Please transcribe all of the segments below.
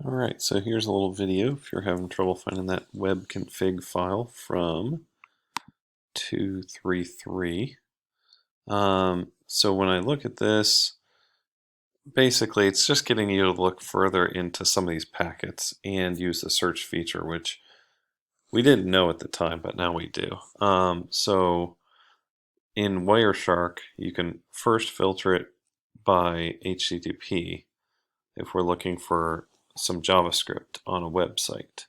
Alright, so here's a little video if you're having trouble finding that web config file from 233. So when I look at this, basically it's just getting you to look further into some of these packets and use the search feature, which we didn't know at the time, but now we do. So in Wireshark, you can first filter it by HTTP if we're looking for some JavaScript on a website.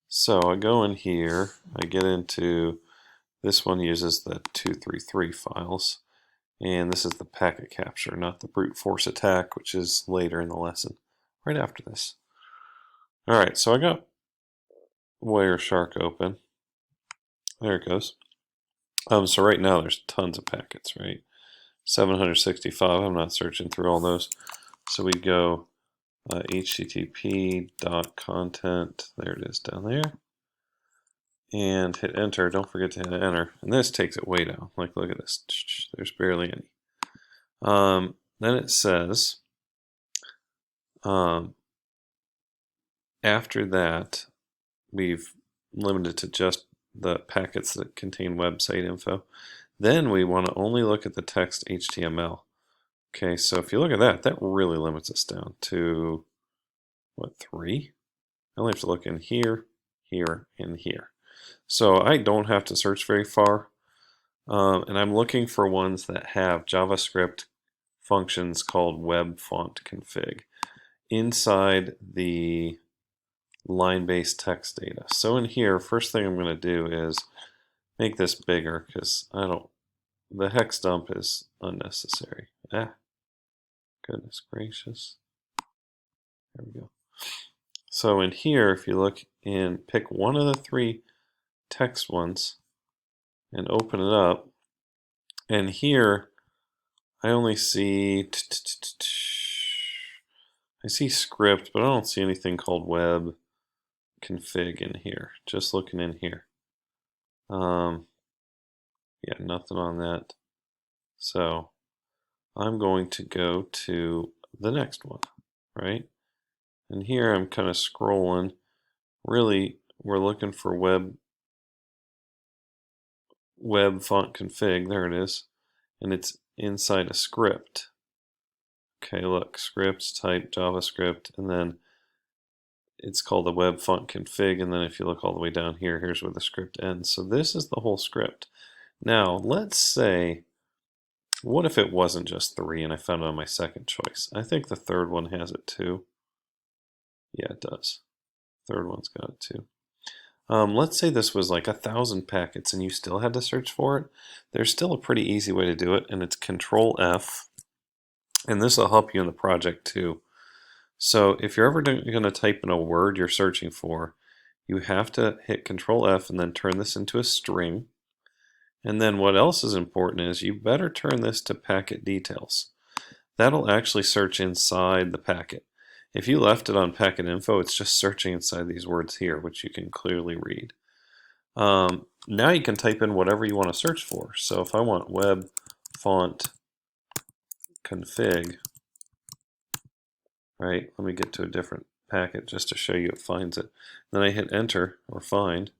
So I go in here, I get into, this one uses the 233 files, and this is the packet capture, not the brute force attack, which is later in the lesson, right after this. Alright, so I got Wireshark open. There it goes. So right now there's tons of packets, right? 765, I'm not searching through all those. So we go http.content, there it is down there, and hit enter. Don't forget to hit enter, and this takes it way down. Like, look at this, there's barely any. Then it says after that we've limited to just the packets that contain website info. Then we want to only look at the text HTML. Okay, so if you look at that, that really limits us down to what, 3? I only have to look in here, here, and here. So I don't have to search very far. And I'm looking for ones that have JavaScript functions called web font config inside the line-based text data. So in here, first thing I'm going to do is make this bigger because the hex dump is unnecessary. Goodness gracious. There we go. So in here, if you look and pick one of the 3 text ones and open it up, and here I only see script, but I don't see anything called web config in here. Just looking in here. Yeah, nothing on that. So I'm going to go to the next one, right? And here I'm kind of scrolling. Really, we're looking for web font config. There it is. And it's inside a script. Okay, look, scripts, type JavaScript, and then it's called the web font config, and then if you look all the way down here, here's where the script ends. So this is the whole script. Now, let's say, what if it wasn't just 3 and I found it on my second choice? I think the third one has it too. Yeah, it does. Third one's got it too. Let's say this was like 1,000 packets and you still had to search for it. There's still a pretty easy way to do it, and it's Control F. And this will help you in the project too. So if you're ever going to type in a word you're searching for, you have to hit Control F and then turn this into a string. And then what else is important is you better turn this to packet details. That'll actually search inside the packet. If you left it on packet info, it's just searching inside these words here, which you can clearly read. Now you can type in whatever you want to search for. So if I want web font config, right, let me get to a different packet just to show you it finds it. Then I hit enter or find.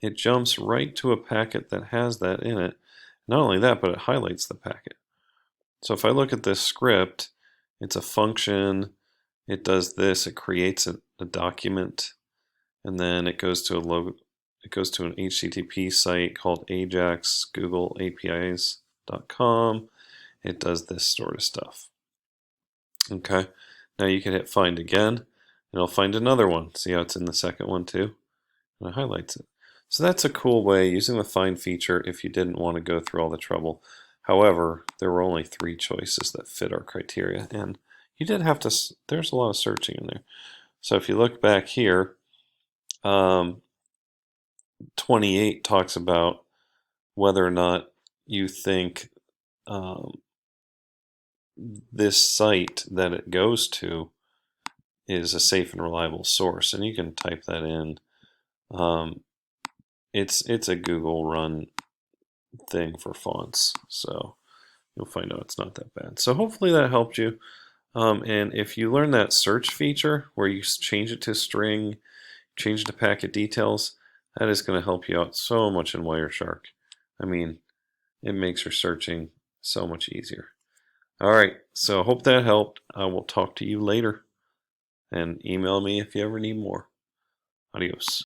It jumps right to a packet that has that in it. Not only that, but it highlights the packet. So if I look at this script, it's a function, it does this, it creates a document, and then it goes to an HTTP site called Ajax Google APIs.com. It does this sort of stuff. Okay, now you can hit find again, and it'll find another one. See how it's in the second one too? And it highlights it. So that's a cool way using the find feature if you didn't want to go through all the trouble. However, there were only 3 choices that fit our criteria, and you did have to, there's a lot of searching in there. So if you look back here, 28 talks about whether or not you think this site that it goes to is a safe and reliable source, and you can type that in. It's a Google run thing for fonts, so you'll find out it's not that bad. So hopefully that helped you. And if you learn that search feature where you change it to string, change it to packet details, that is going to help you out so much in Wireshark. I mean, it makes your searching so much easier. All right, so I hope that helped. I will talk to you later, and email me if you ever need more. Adios.